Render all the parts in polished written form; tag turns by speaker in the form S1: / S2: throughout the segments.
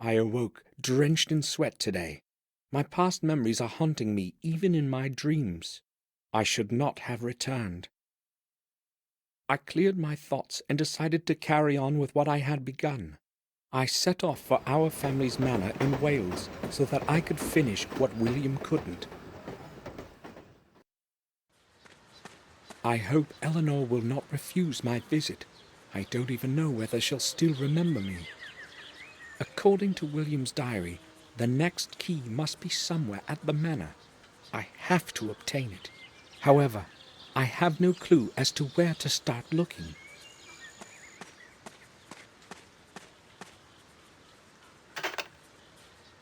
S1: I awoke drenched in sweat today. My past memories are haunting me even in my dreams. I should not have returned. I cleared my thoughts and decided to carry on with what I had begun. I set off for our family's manor in Wales so that I could finish what William couldn't. I hope Eleanor will not refuse my visit. I don't even know whether she'll still remember me. According to William's diary, the next key must be somewhere at the manor. I have to obtain it. However, I have no clue as to where to start looking.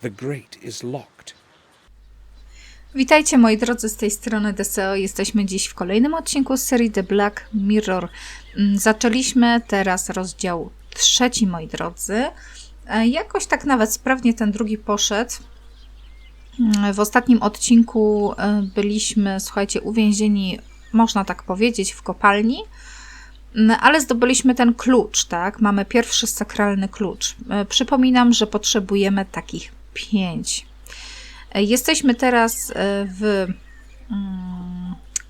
S1: The grate is locked.
S2: Witajcie moi drodzy, z tej strony DCO. Jesteśmy dziś w kolejnym odcinku z serii The Black Mirror. Zaczęliśmy teraz rozdział 3, moi drodzy. Jakoś tak nawet sprawnie ten drugi poszedł. W ostatnim odcinku byliśmy, słuchajcie, uwięzieni, można tak powiedzieć, w kopalni, ale zdobyliśmy ten klucz, tak? Mamy pierwszy sakralny klucz. Przypominam, że potrzebujemy takich 5. Jesteśmy teraz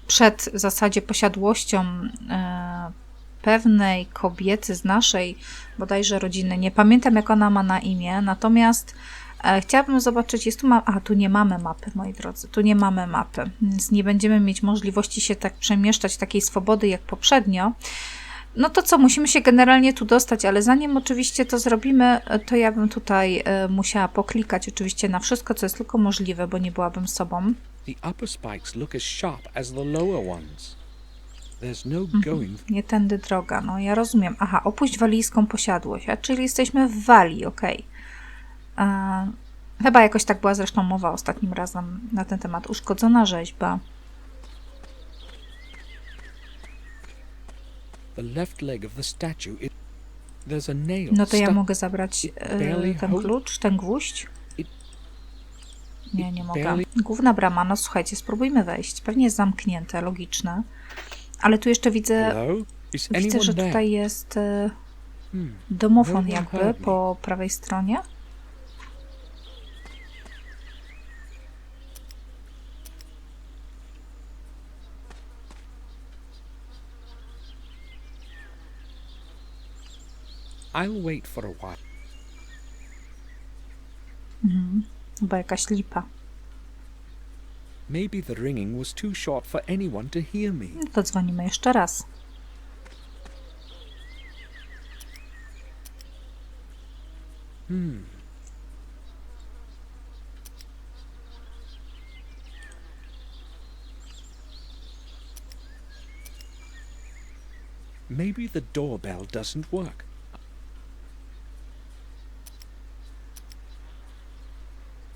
S2: przed w zasadzie posiadłością pewnej kobiety z naszej bodajże rodziny. Nie pamiętam, jak ona ma na imię, natomiast chciałabym zobaczyć, jest tu tu nie mamy mapy, moi drodzy, tu nie mamy mapy, więc nie będziemy mieć możliwości się tak przemieszczać, takiej swobody jak poprzednio. No to co, musimy się generalnie tu dostać, ale zanim oczywiście to zrobimy, to ja bym tutaj musiała poklikać oczywiście na wszystko, co jest tylko możliwe, bo nie byłabym sobą.
S1: The upper spikes look as sharp as the lower ones. There's no going.
S2: Nie tędy droga, no ja rozumiem. Aha, opuść walijską posiadłość, czyli jesteśmy w Walii, okej. Chyba jakoś tak była zresztą mowa ostatnim razem na ten temat. Uszkodzona rzeźba.
S1: The left leg of the statue is... There's a nail.
S2: No to ja mogę zabrać ten klucz, ten gwóźdź? Nie, nie mogę. Główna brama, no słuchajcie, spróbujmy wejść. Pewnie jest zamknięte, logiczne. Ale tu jeszcze widzę, że tutaj jest domofon jakby po prawej stronie.
S1: I'll wait for a while.
S2: Chyba jakaś lipa.
S1: Maybe the ringing was too short for anyone to hear me.
S2: No to dzwonimy jeszcze raz.
S1: Maybe the doorbell doesn't work.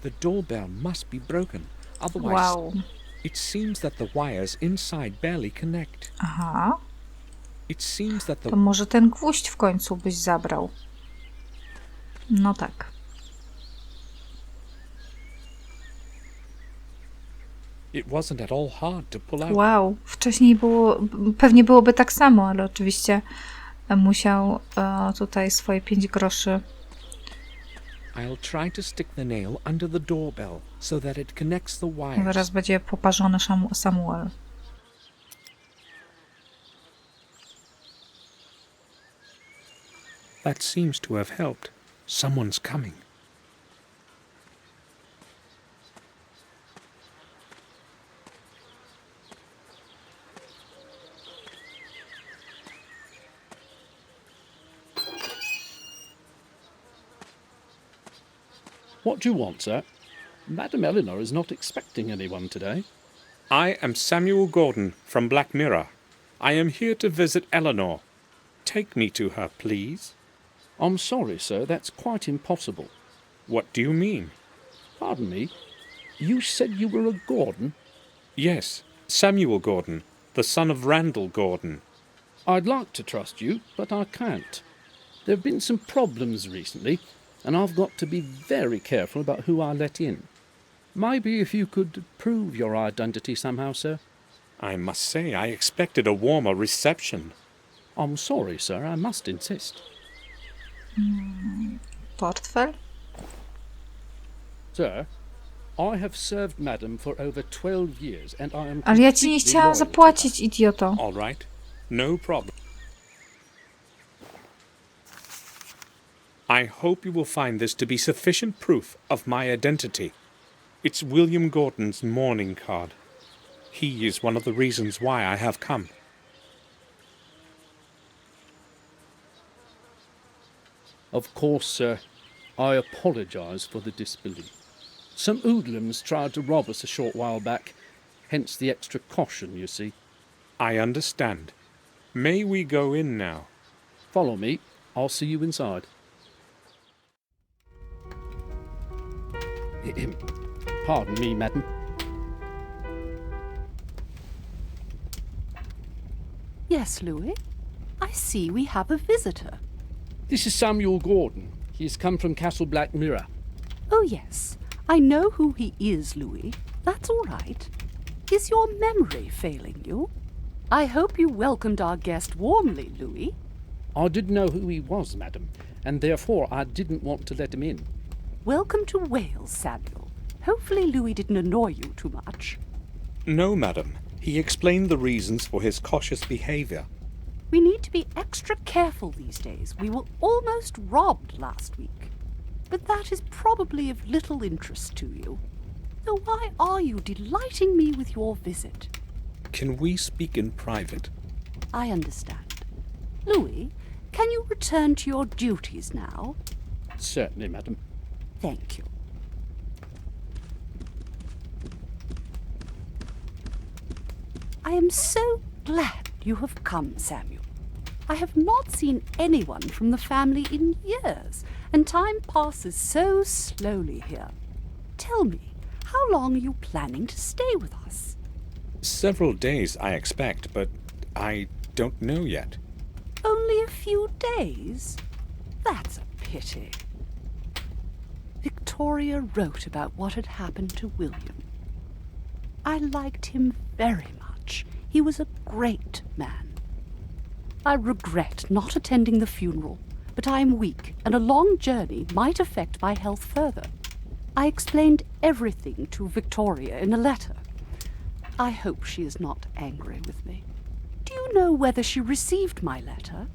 S1: The doorbell must be broken. Otherwise,
S2: Wow.
S1: it seems that the wires inside barely connect.
S2: Aha.
S1: It seems that the...
S2: To może ten gwóźdź w końcu byś zabrał. No tak.
S1: It wasn't at all hard to pull out.
S2: Wow. Wcześniej było, pewnie byłoby tak samo, ale oczywiście musiał tutaj swoje 5 groszy.
S1: I'll try to stick the nail under the doorbell so that it connects the wires.
S2: Zaraz będzie poparzony Samuel.
S1: That seems to have helped. Someone's coming.
S3: What do you want, sir? Madam Eleanor is not expecting anyone today.
S1: I am Samuel Gordon from Black Mirror. I am here to visit Eleanor. Take me to her, please.
S3: I'm sorry, sir, that's quite impossible.
S1: What do you mean?
S3: Pardon me, you said you were a Gordon?
S1: Yes, Samuel Gordon, the son of Randall Gordon.
S3: I'd like to trust you, but I can't. There have been some problems recently, and I've got to be very careful about who I let in. Maybe if you could prove your identity somehow, sir.
S1: I must say I expected a warmer reception.
S3: I'm sorry, sir, I must insist.
S2: Portfel?
S3: Sir, I have served Madam for over 12 years, and I am
S2: Ale ja ci nie
S3: completely
S2: chciałam
S3: loyal to her.
S2: zapłacić, idioto.
S1: All right, no problem. I hope you will find this to be sufficient proof of my identity. It's William Gordon's mourning card. He is one of the reasons why I have come.
S3: Of course, sir. I apologise for the disbelief. Some hoodlums tried to rob us a short while back, hence the extra caution, you see.
S1: I understand. May we go in now?
S3: Follow me. I'll see you inside. Pardon me, madam.
S4: Yes, Louis. I see we have a visitor.
S3: This is Samuel Gordon. He has come from Castle Black Mirror.
S4: Oh, yes. I know who he is, Louis. That's all right. Is your memory failing you? I hope you welcomed our guest warmly, Louis.
S3: I didn't know who he was, madam, and therefore I didn't want to let him in.
S4: Welcome to Wales, Samuel. Hopefully Louis didn't annoy you too much.
S1: No, madam. He explained the reasons for his cautious behavior.
S4: We need to be extra careful these days. We were almost robbed last week. But that is probably of little interest to you. So why are you delighting me with your visit?
S1: Can we speak in private?
S4: I understand. Louis, can you return to your duties now?
S3: Certainly, madam.
S4: Thank you. I am so glad you have come, Samuel. I have not seen anyone from the family in years, and time passes so slowly here. Tell me, how long are you planning to stay with us?
S1: Several days, I expect, but I don't know yet.
S4: Only a few days? That's a pity. Victoria wrote about what had happened to William. I liked him very much. He was a great man. I regret not attending the funeral, but I am weak, and a long journey might affect my health further. I explained everything to Victoria in a letter. I hope she is not angry with me. Do you know whether she received my letter?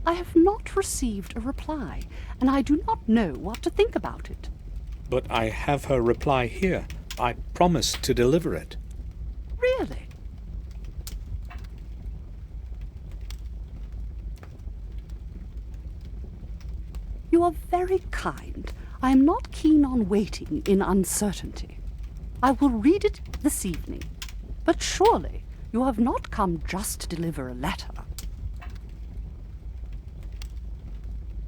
S4: I have not received a reply, and I do not know what to think about it.
S1: But I have her reply here. I promised to deliver it.
S4: Really? You are very kind. I am not keen on waiting in uncertainty. I will read it this evening. But surely you have not come just to deliver a letter.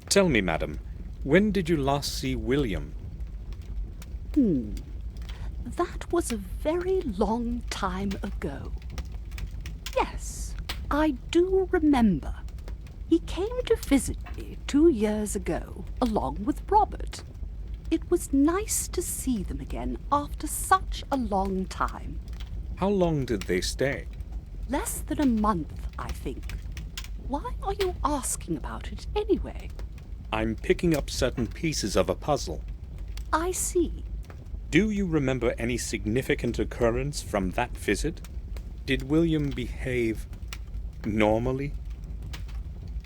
S1: Tell me, madam, when did you last see William?
S4: That was a very long time ago. Yes, I do remember. He came to visit me 2 years ago, along with Robert. It was nice to see them again after such a long time.
S1: How long did they stay?
S4: Less than a month, I think. Why are you asking about it anyway?
S1: I'm picking up certain pieces of a puzzle.
S4: I see.
S1: Do you remember any significant occurrence from that visit? Did William behave normally?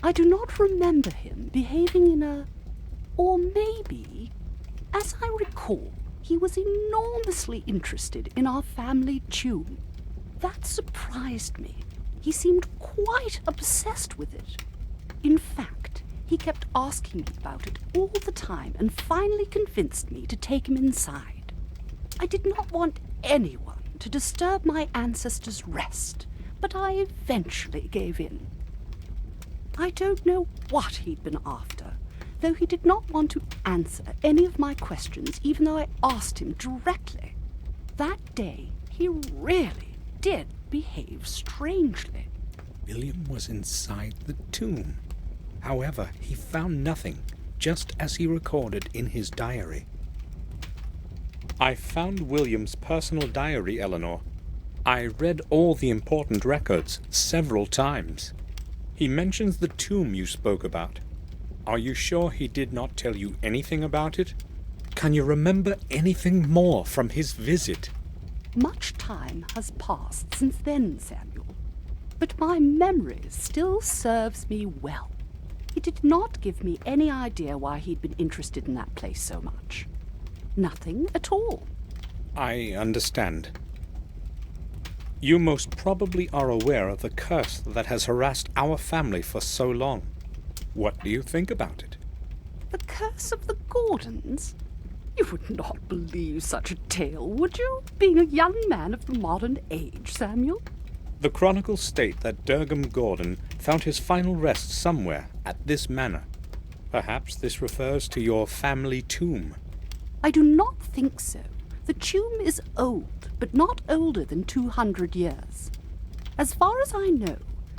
S4: I do not remember him behaving in a... Or maybe, as I recall, he was enormously interested in our family tune. That surprised me. He seemed quite obsessed with it. In fact, he kept asking me about it all the time and finally convinced me to take him inside. I did not want anyone to disturb my ancestors' rest, but I eventually gave in. I don't know what he'd been after. though he did not want to answer any of my questions, even though I asked him directly. That day, he really did behave strangely.
S1: William was inside the tomb. However, he found nothing, just as he recorded in his diary. I found William's personal diary, Eleanor. I read all the important records several times. He mentions the tomb you spoke about. Are you sure he did not tell you anything about it? Can you remember anything more from his visit?
S4: Much time has passed since then, Samuel, but my memory still serves me well. He did not give me any idea why he'd been interested in that place so much. Nothing at all.
S1: I understand. You most probably are aware of the curse that has harassed our family for so long. What do you think about it?
S4: The curse of the Gordons? You would not believe such a tale, would you, being a young man of the modern age, Samuel?
S1: The chronicles state that Durgam Gordon found his final rest somewhere at this manor. Perhaps this refers to your family tomb.
S4: I do not think so. The tomb is old, but not older than 200 years. As far as I know,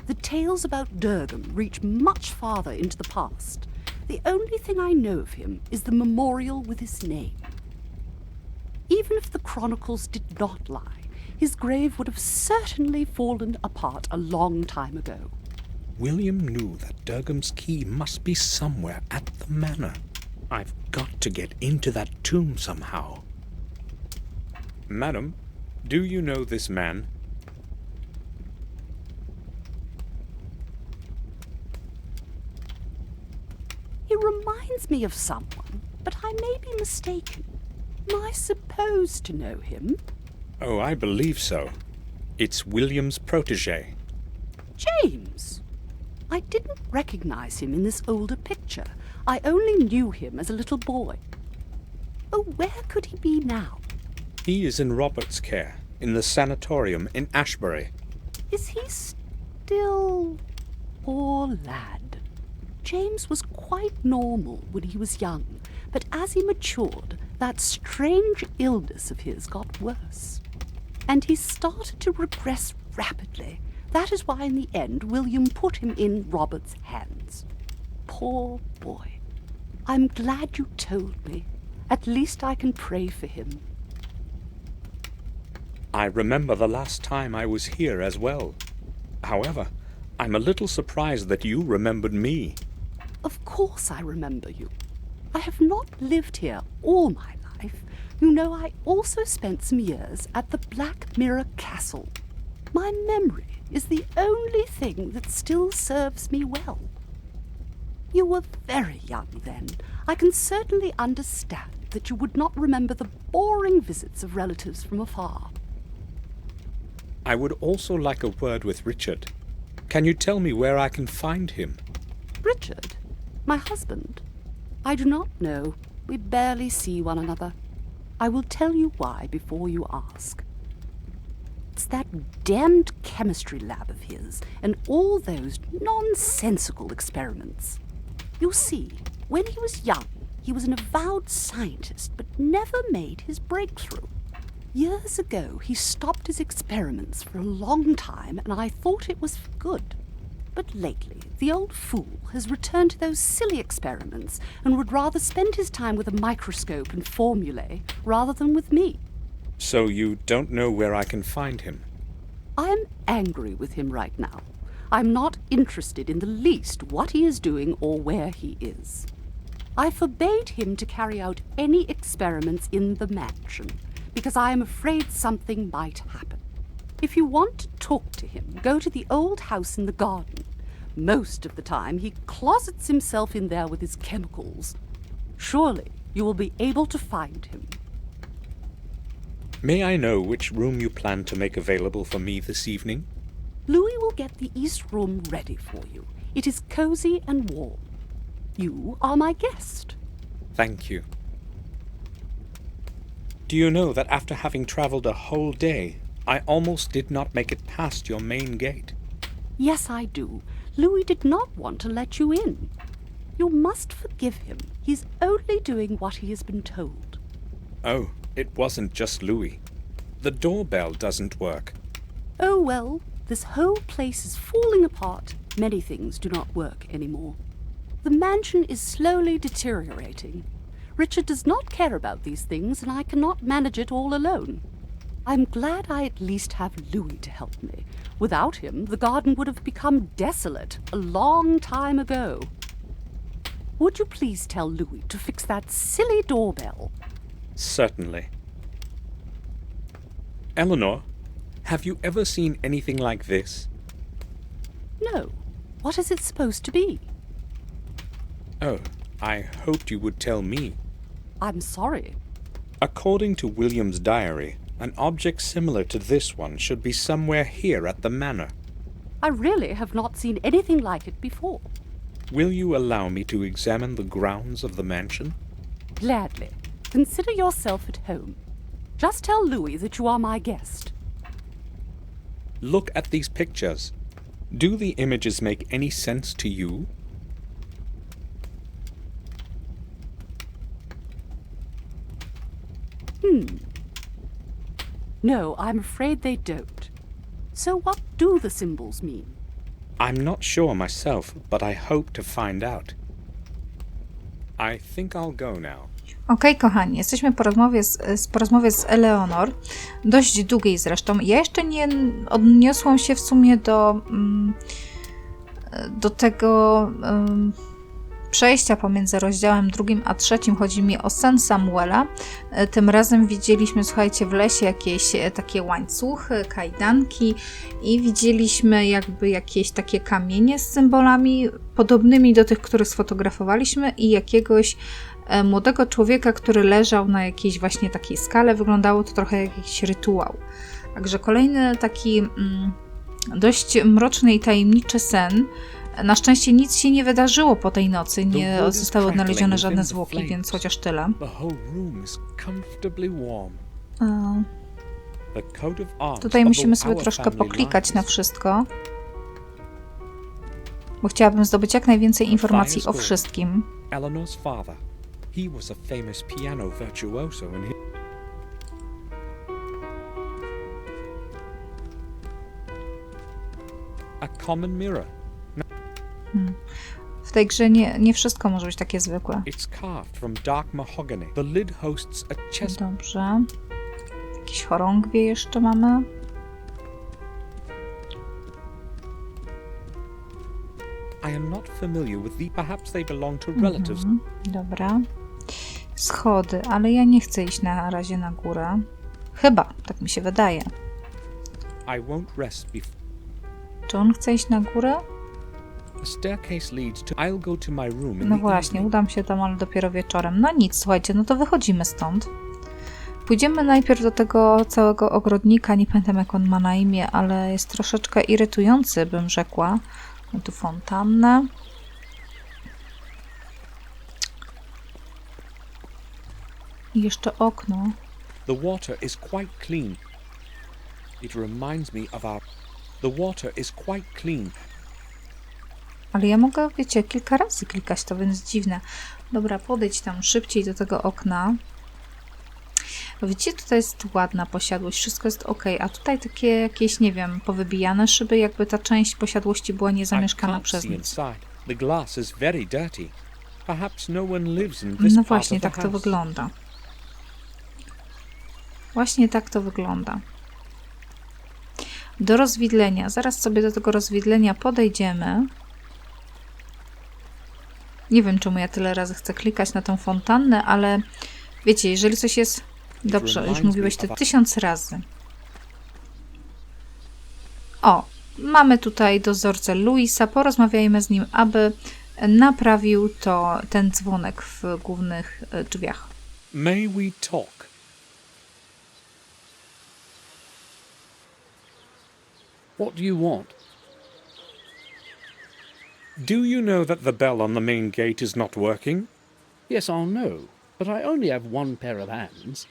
S4: the tales about Durgam reach much farther into the past. The only thing I know of him is the memorial with his name. Even if the chronicles did not lie, his grave would have certainly fallen apart a long time ago.
S1: William knew that Durgam's key must be somewhere at the manor. I've got to get into that tomb somehow. Madam, do you know this man?
S4: He reminds me of someone, but I may be mistaken. Am I supposed to know him?
S1: Oh, I believe so. It's William's protege.
S4: James! I didn't recognize him in this older picture. I only knew him as a little boy. Oh, where could he be now?
S1: He is in Robert's care, in the sanatorium in Ashbury.
S4: Is he still... Poor lad. James was quite normal when he was young, but as he matured, that strange illness of his got worse. And he started to regress rapidly. That is why in the end William put him in Robert's hands. Poor boy. I'm glad you told me. At least I can pray for him.
S1: I remember the last time I was here as well. However, I'm a little surprised that you remembered me.
S4: Of course I remember you. I have not lived here all my life. You know, I also spent some years at the Black Mirror Castle. My memory is the only thing that still serves me well. You were very young then. I can certainly understand that you would not remember the boring visits of relatives from afar.
S1: I would also like a word with Richard. Can you tell me where I can find him?
S4: Richard? My husband? I do not know. We barely see one another. I will tell you why before you ask. It's that damned chemistry lab of his and all those nonsensical experiments. You see, when he was young, he was an avowed scientist but never made his breakthrough. Years ago, he stopped his experiments for a long time, and I thought it was for good. But lately, the old fool has returned to those silly experiments and would rather spend his time with a microscope and formulae rather than with me.
S1: So you don't know where I can find him?
S4: I am angry with him right now. I'm not interested in the least what he is doing or where he is. I forbade him to carry out any experiments in the mansion, because I am afraid something might happen. If you want to talk to him, go to the old house in the garden. Most of the time, he closets himself in there with his chemicals. Surely you will be able to find him.
S1: May I know which room you plan to make available for me this evening?
S4: Louis will get the east room ready for you. It is cozy and warm. You are my guest.
S1: Thank you. Do you know that after having traveled a whole day, I almost did not make it past your main gate?
S4: Yes, I do. Louis did not want to let you in. You must forgive him. He's only doing what he has been told.
S1: Oh, it wasn't just Louis. The doorbell doesn't work.
S4: Oh well, this whole place is falling apart. Many things do not work anymore. The mansion is slowly deteriorating. Richard does not care about these things, and I cannot manage it all alone. I'm glad I at least have Louis to help me. Without him, the garden would have become desolate a long time ago. Would you please tell Louis to fix that silly doorbell?
S1: Certainly. Eleanor, have you ever seen anything like this?
S4: No. What is it supposed to be?
S1: Oh, I hoped you would tell me.
S4: I'm sorry.
S1: According to William's diary, an object similar to this one should be somewhere here at the manor.
S4: I really have not seen anything like it before.
S1: Will you allow me to examine the grounds of the mansion?
S4: Gladly. Consider yourself at home. Just tell Louis that you are my guest.
S1: Look at these pictures. Do the images make any sense to you?
S4: No, I'm afraid they don't. So what do the symbols mean?
S1: I'm not sure myself, but I hope to find out. I think I'll go now.
S2: Okej, kochani, jesteśmy po rozmowie z Eleanor, dość długiej zresztą. Ja jeszcze nie odniosłam się w sumie do tego przejścia pomiędzy rozdziałem 2 a 3. Chodzi mi o sen Samuela. Tym razem widzieliśmy, słuchajcie, w lesie jakieś takie łańcuchy, kajdanki i widzieliśmy jakby jakieś takie kamienie z symbolami podobnymi do tych, które sfotografowaliśmy i jakiegoś młodego człowieka, który leżał na jakiejś właśnie takiej skale. Wyglądało to trochę jak jakiś rytuał. Także kolejny taki dość mroczny i tajemniczy sen. Na szczęście nic się nie wydarzyło po tej nocy, nie zostały odnalezione żadne zwłoki, więc chociaż tyle. Tutaj musimy sobie troszkę poklikać na wszystko, bo chciałabym zdobyć jak najwięcej informacji o wszystkim.
S1: Eleanor's father. He was a famous piano virtuoso and a common mirror.
S2: W tej grze nie wszystko może być takie zwykłe.
S1: It's carved from dark mahogany. The lid hosts a chest.
S2: Dobrze. Jakieś chorągwie jeszcze mamy.
S1: I am not familiar with the. Perhaps they belong to relatives.
S2: Dobra. Schody, ale ja nie chcę iść na razie na górę. Chyba, tak mi się wydaje.
S1: I won't rest before.
S2: Czy on chce iść na górę?
S1: The staircase leads to. I'll go to my room in
S2: No
S1: the
S2: właśnie,
S1: evening.
S2: udam się tam, ale dopiero wieczorem. No nic, słuchajcie, no to wychodzimy stąd. Pójdziemy najpierw do tego całego ogrodnika, nie pamiętam jak on ma na imię, ale jest troszeczkę irytujący, bym rzekła. No tu fontannę. I jeszcze okno.
S1: The water is quite clean. It reminds me of our. The water is quite clean.
S2: Ale ja mogę, wiecie, kilka razy klikać, to więc dziwne. Dobra, podejdź tam szybciej do tego okna. Widzicie, tutaj jest ładna posiadłość, wszystko jest ok, a tutaj takie jakieś, nie wiem, powybijane szyby, jakby ta część posiadłości była niezamieszkana przez nic.
S1: Inside. The glass is very dirty. Perhaps no one lives in this
S2: No
S1: part
S2: właśnie,
S1: of the
S2: tak to
S1: house.
S2: wygląda. Właśnie tak to wygląda. Do rozwidlenia. Zaraz sobie do tego rozwidlenia podejdziemy. Nie wiem, czemu ja tyle razy chcę klikać na tą fontannę, ale wiecie, jeżeli coś jest... Dobrze, już mówiłeś to 1000 razy. O, mamy tutaj dozorcę Louisa. Porozmawiajmy z nim, aby naprawił ten dzwonek w głównych drzwiach.
S1: May we talk?
S3: What do you want?
S1: Do you know that the bell on the main gate is not working?
S3: Yes, I'll know, but I only have one pair of hands.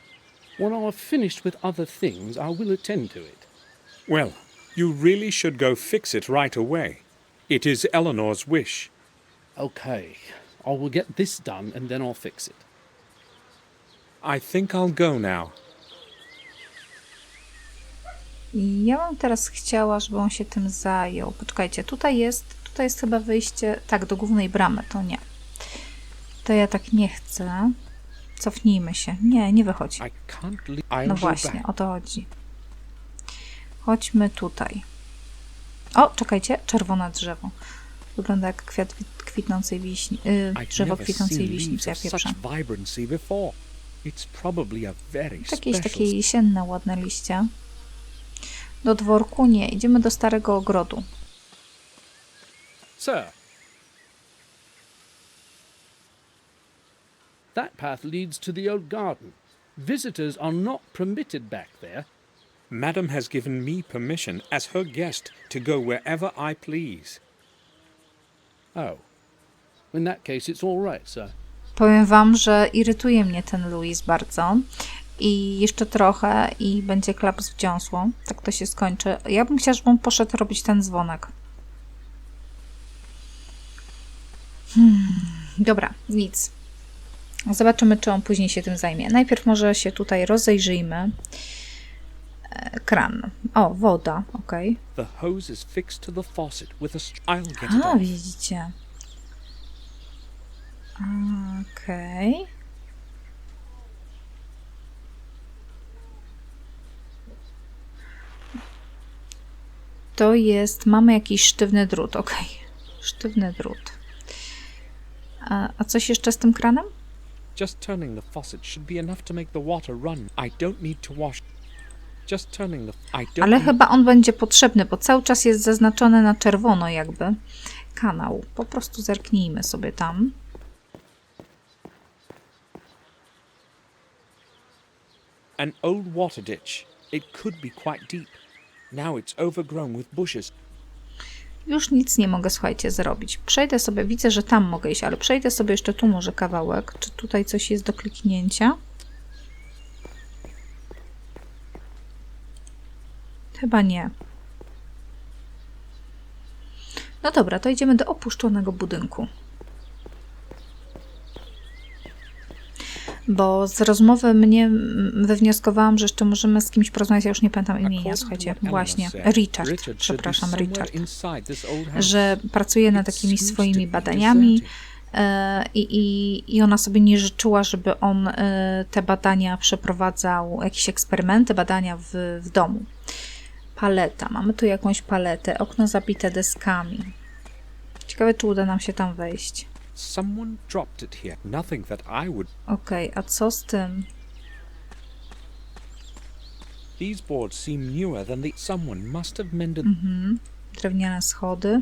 S3: When I've finished with other things, I will attend to it.
S1: Well, you really should go fix it right away. It is Eleanor's wish.
S3: Okay, I will get this done and then I'll fix it.
S1: I think I'll go now.
S2: Ja bym teraz chciała, żeby on się tym zajął. Poczekajcie, tutaj jest chyba wyjście, tak, do głównej bramy, to nie. To ja tak nie chcę. Cofnijmy się. Nie, nie wychodź.
S1: I can't leave. I'll
S2: No
S1: go
S2: właśnie,
S1: back.
S2: o to chodzi. Chodźmy tutaj. O, czekajcie, czerwone drzewo. Wygląda jak kwiat kwitnącej wiśni.
S1: I've
S2: Drzewo
S1: never
S2: kwitnącej
S1: seen
S2: wiśni,
S1: leaves
S2: co ja
S1: of such
S2: pieprzę.
S1: vibrancy before. It's probably a very
S2: Jakieś
S1: special.
S2: takie jesienne, ładne liście. Do dworku nie, idziemy do starego ogrodu.
S3: Sir, that path leads to the old garden. Visitors are not permitted back there.
S1: Madam has given me permission as her guest to go wherever I please.
S3: Oh. In that case, it's all right, sir.
S2: Powiem wam, że irytuje mnie ten Louis bardzo. I jeszcze trochę i będzie klaps w dziąsło. Tak to się skończy. Ja bym chciała, żeby on poszedł robić ten dzwonek. Dobra, nic. Zobaczymy, czy on później się tym zajmie. Najpierw może się tutaj rozejrzyjmy. Kran. O, woda, ok.
S1: The hose is fixed to the faucet with I'll get it
S2: A,
S1: off.
S2: widzicie. Okej. To jest, mamy jakiś sztywny drut, ok. Sztywny drut. A coś jeszcze z tym kranem?
S1: Just turning the faucet should be enough to make the water run. I don't need to wash. Just turning the... I don't
S2: Ale
S1: need...
S2: chyba on będzie potrzebny, bo cały czas jest zaznaczony na czerwono jakby kanał. Po prostu zerknijmy sobie tam.
S1: An old water ditch. It could be quite deep. Now it's overgrown with bushes.
S2: Już nic nie mogę, słuchajcie, zrobić. Przejdę sobie, widzę, że tam mogę iść, ale przejdę sobie jeszcze tu może kawałek. Czy tutaj coś jest do kliknięcia? Chyba nie. No dobra, to idziemy do opuszczonego budynku. Bo z rozmowy mnie wywnioskowałam, że jeszcze możemy z kimś porozmawiać, ja już nie pamiętam imienia, słuchajcie, właśnie, Richard, przepraszam, Richard, że pracuje nad takimi swoimi badaniami i ona sobie nie życzyła, żeby on te badania przeprowadzał, jakieś eksperymenty, badania w domu. Paleta, mamy tu jakąś paletę, okno zabite deskami. Ciekawe, czy uda nam się tam wejść.
S1: Someone dropped it here. Nothing that I would...
S2: Okej, a co z tym?
S1: These boards seem newer than the... Someone must have mended...
S2: Drewniane schody.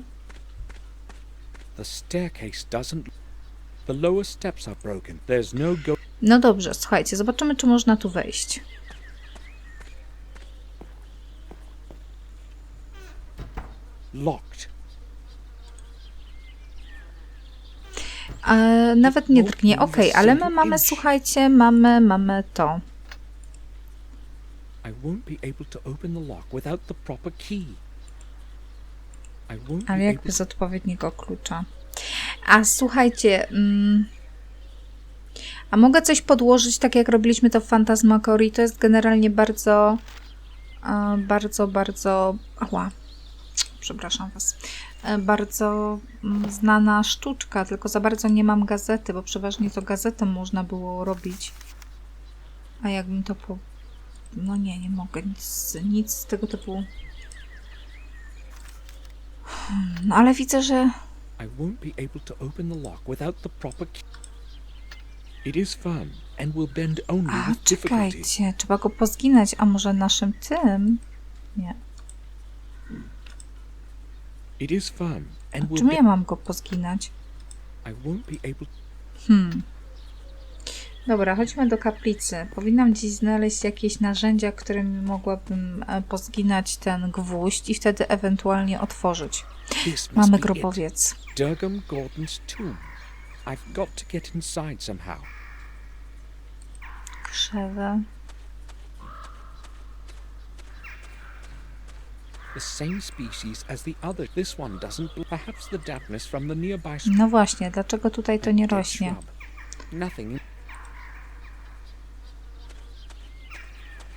S1: The staircase doesn't... The lower steps are broken. There's no go...
S2: No dobrze, słuchajcie, zobaczymy, czy można tu wejść.
S1: Locked.
S2: Nawet nie drgnie. Okej, ale my mamy, słuchajcie, mamy to.
S1: I won't be able to open the lock without the proper key. I won't
S2: Ale
S1: be
S2: jak
S1: able...
S2: bez odpowiedniego klucza. A słuchajcie, a mogę coś podłożyć, tak jak robiliśmy to w Phantasmagorii? To jest generalnie bardzo, ała, przepraszam was, bardzo znana sztuczka, tylko za bardzo nie mam gazety, bo przeważnie to gazetą można było robić. A jakbym to no nie mogę, nic z tego typu. No ale widzę, że...
S1: I won't be able to open the lock without the proper key. It is firm and will bend only
S2: A,
S1: with difficulty.
S2: czekajcie, trzeba go pozginać, a może naszym tym? Nie.
S1: It is firm and will
S2: Czym ja
S1: bend...
S2: mam go pozginać?
S1: I won't be able...
S2: Dobra, chodźmy do kaplicy. Powinnam gdzieś znaleźć jakieś narzędzia, którymi mogłabym pozginać ten gwóźdź i wtedy ewentualnie otworzyć.
S1: This must
S2: Mamy
S1: be it.
S2: grobowiec.
S1: Durgam Gordon's tomb. I've got to get inside somehow.
S2: Krzewy.
S1: The same species as the other. This one doesn't. Perhaps the dampness from the nearby
S2: No właśnie, dlaczego tutaj to nie
S1: dead
S2: rośnie?
S1: shrub. Nothing.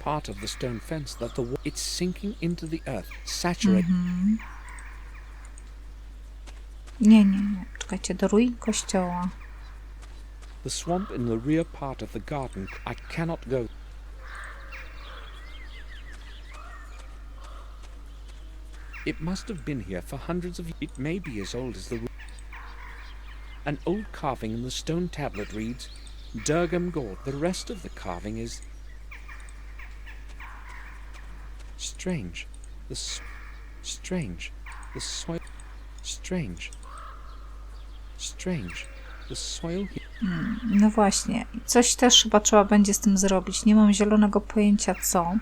S1: Part of the stone fence that it's sinking into the earth, saturated.
S2: Nie. Czekajcie, do ruin kościoła.
S1: The swamp in the rear part of the garden. I cannot go. It must have been here for hundreds of years. It may be as old as the. An old carving in the stone tablet reads, Durgam Gord. The rest of the carving is strange. Strange. The soil. Strange. The soil.
S2: No właśnie, coś też chyba trzeba będzie z tym zrobić. Nie mam zielonego pojęcia co.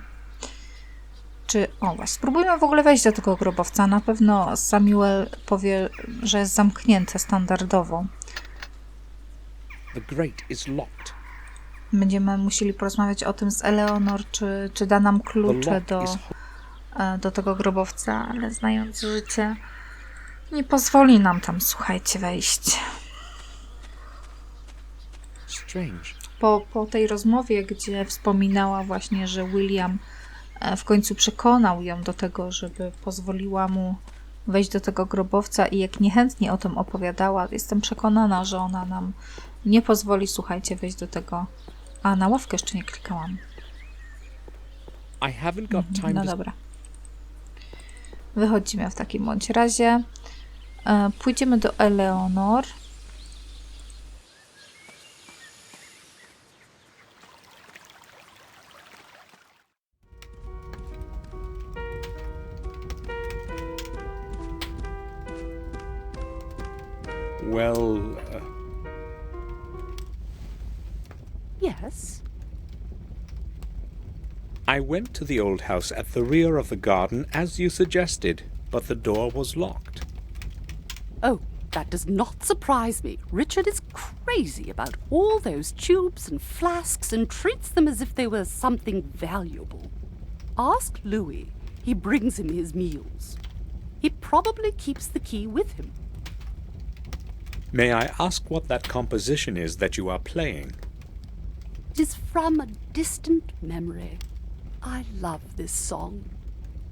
S2: O właśnie, spróbujmy w ogóle wejść do tego grobowca. Na pewno Samuel powie, że jest zamknięte standardowo.
S1: The grate is locked.
S2: Będziemy musieli porozmawiać o tym z Eleanor, czy da nam
S1: The
S2: klucze
S1: lock is
S2: do tego grobowca, ale znając życie, nie pozwoli nam tam, słuchajcie, wejść.
S1: strange.
S2: Po tej rozmowie, gdzie wspominała właśnie, że William w końcu przekonał ją do tego, żeby pozwoliła mu wejść do tego grobowca i jak niechętnie o tym opowiadała, jestem przekonana, że ona nam nie pozwoli, słuchajcie, wejść do tego. A na ławkę jeszcze nie klikałam.
S1: I haven't got time
S2: No
S1: to...
S2: dobra. Wychodzimy w takim bądź razie. Pójdziemy do Eleanor.
S1: Well,
S4: Yes?
S1: I went to the old house at the rear of the garden as you suggested, but the door was locked.
S4: Oh, that does not surprise me. Richard is crazy about all those tubes and flasks and treats them as if they were something valuable. Ask Louis. He brings him his meals. He probably keeps the key with him.
S1: May I ask what that composition is that you are playing?
S4: It is from a distant memory. I love this song.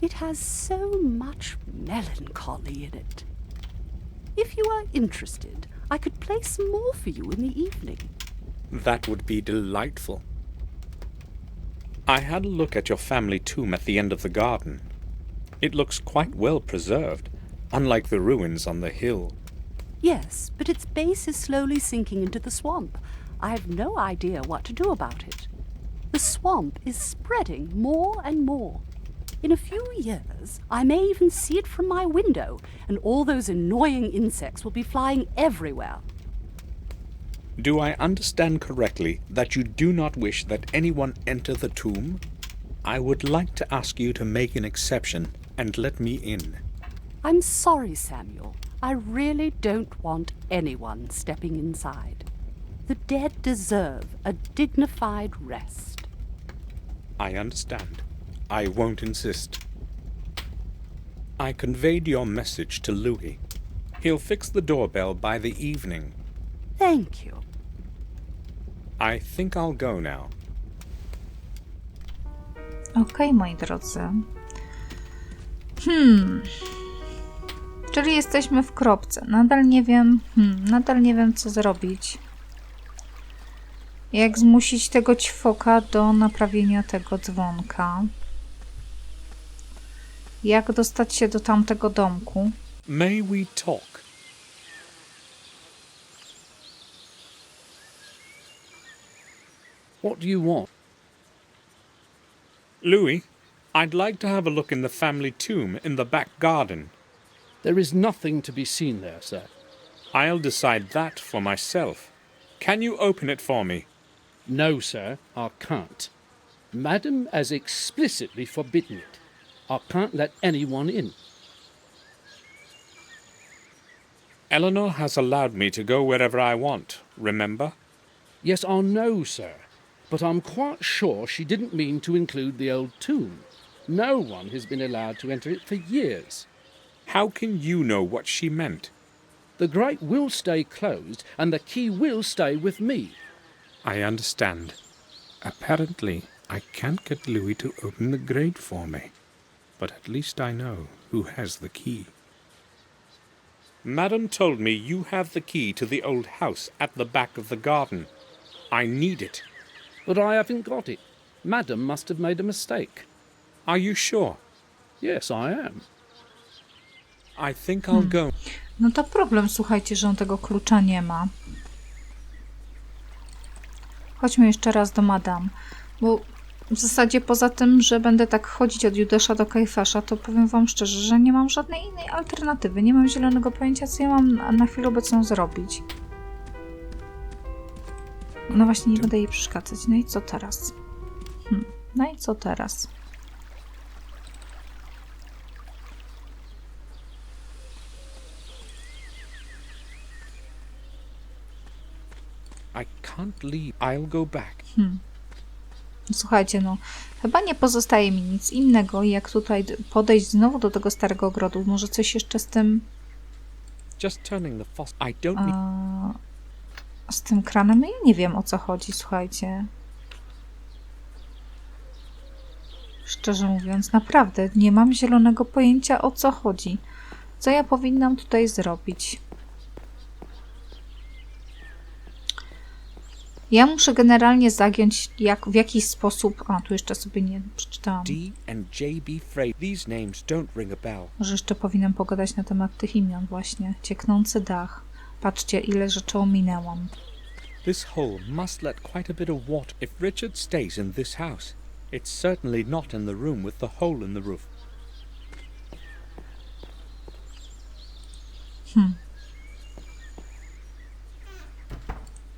S4: It has so much melancholy in it. If you are interested, I could play some more for you in the evening.
S1: That would be delightful. I had a look at your family tomb at the end of the garden. It looks quite well preserved, unlike the ruins on the hill.
S4: Yes, but its base is slowly sinking into the swamp. I have no idea what to do about it. The swamp is spreading more and more. In a few years, I may even see it from my window, and all those annoying insects will be flying everywhere.
S1: Do I understand correctly that you do not wish that anyone enter the tomb? I would like to ask you to make an exception and let me in.
S4: I'm sorry, Samuel. I really don't want anyone stepping inside. The dead deserve a dignified rest.
S1: I understand. I won't insist. I conveyed your message to Louis. He'll fix the doorbell by the evening.
S4: Thank you.
S1: I think I'll go now.
S2: Okej, moi drodzy. Czyli jesteśmy w kropce. Nadal nie wiem, co zrobić. Jak zmusić tego ćwoka do naprawienia tego dzwonka? Jak dostać się do tamtego domku?
S1: May we talk?
S3: What do you want?
S1: Louis, I'd like to have a look in the family tomb in the back garden.
S3: There is nothing to be seen there, sir.
S1: I'll decide that for myself. Can you open it for me?
S3: No, sir, I can't. Madam has explicitly forbidden it. I can't let anyone in.
S1: Eleanor has allowed me to go wherever I want, remember?
S3: Yes, I know, sir, but I'm quite sure she didn't mean to include the old tomb. No one has been allowed to enter it for years.
S1: How can you know what she meant?
S3: The grate will stay closed, and the key will stay with me.
S1: I understand. Apparently, I can't get Louis to open the grate for me. But at least I know who has the key. Madam told me you have the key to the old house at the back of the garden. I need it.
S3: But I haven't got it. Madam must have made a mistake.
S1: Are you sure?
S3: Yes, I am.
S1: I think I'll go.
S2: No to problem, słuchajcie, że on tego klucza nie ma. Chodźmy jeszcze raz do Madame, bo w zasadzie poza tym, że będę tak chodzić od Judasza do Kajfasza, to powiem wam szczerze, że nie mam żadnej innej alternatywy. Nie mam zielonego pojęcia, co ja mam na chwilę obecną zrobić. No właśnie, nie będę jej przeszkadzać. No i co teraz? No i co teraz?
S1: I can't leave. I'll go back.
S2: Słuchajcie, no, chyba nie pozostaje mi nic innego, jak tutaj podejść znowu do tego starego ogrodu. Może coś jeszcze z tym...
S1: Just turning the faucet. I don't need...
S2: z tym kranem? Ja nie wiem, o co chodzi, słuchajcie. Szczerze mówiąc, naprawdę nie mam zielonego pojęcia, o co chodzi. Co ja powinnam tutaj zrobić? Ja muszę generalnie zagiąć w jakiś sposób... A, tu jeszcze sobie nie przeczytałam.
S1: D and J.B. Frey. These names don't ring a bell.
S2: Może jeszcze powinnam pogadać na temat tych imion właśnie. Cieknący dach. Patrzcie, ile rzeczy ominęłam.
S1: This hole must let quite a bit of water. If Richard stays in this house, it's certainly not in the room with the hole in the roof.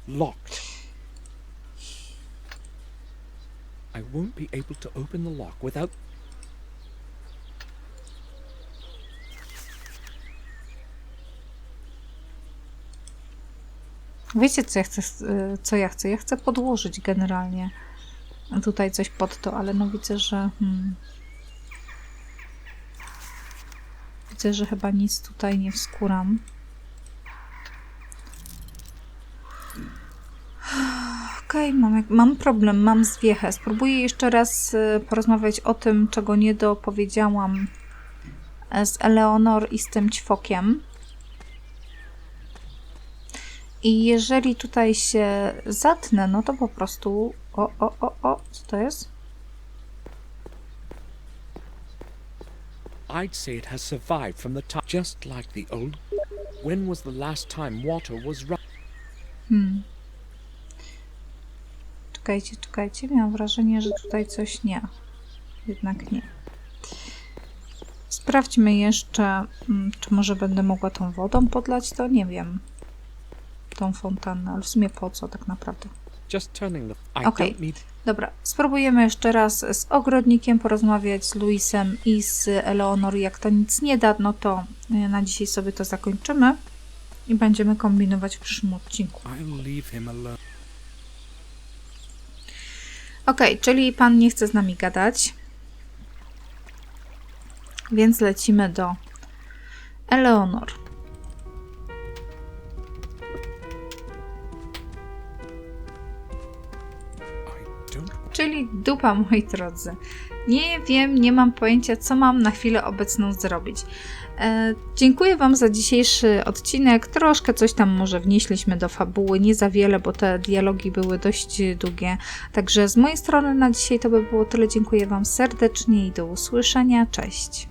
S1: Locked. I won't be able to open the lock without...
S2: Wiecie, co ja chcę? Ja chcę podłożyć generalnie tutaj coś pod to, ale no widzę, że... Widzę, że chyba nic tutaj nie wskuram. Okej, mam problem, mam zwiechę. Spróbuję jeszcze raz porozmawiać o tym, czego nie dopowiedziałam z Eleonor i z tym ćwokiem. I jeżeli tutaj się zatnę, no to po prostu... co to jest?
S1: I'd say it has survived from the time, just like the old... When was the last time water was run?
S2: Czekajcie. Miałam wrażenie, że tutaj coś nie. Jednak nie. Sprawdźmy jeszcze, czy może będę mogła tą wodą podlać, to nie wiem. Tą fontannę, ale w sumie po co tak naprawdę? Okej, dobra. Spróbujemy jeszcze raz z ogrodnikiem porozmawiać, z Louisem i z Eleonor. Jak to nic nie da, no to na dzisiaj sobie to zakończymy i będziemy kombinować w przyszłym odcinku. Okej, czyli pan nie chce z nami gadać, więc lecimy do Eleonor. Czyli dupa, moi drodzy. Nie wiem, nie mam pojęcia, co mam na chwilę obecną zrobić. Dziękuję wam za dzisiejszy odcinek. Troszkę coś tam może wnieśliśmy do fabuły, nie za wiele, bo te dialogi były dość długie. Także z mojej strony na dzisiaj to by było tyle. Dziękuję wam serdecznie i do usłyszenia. Cześć!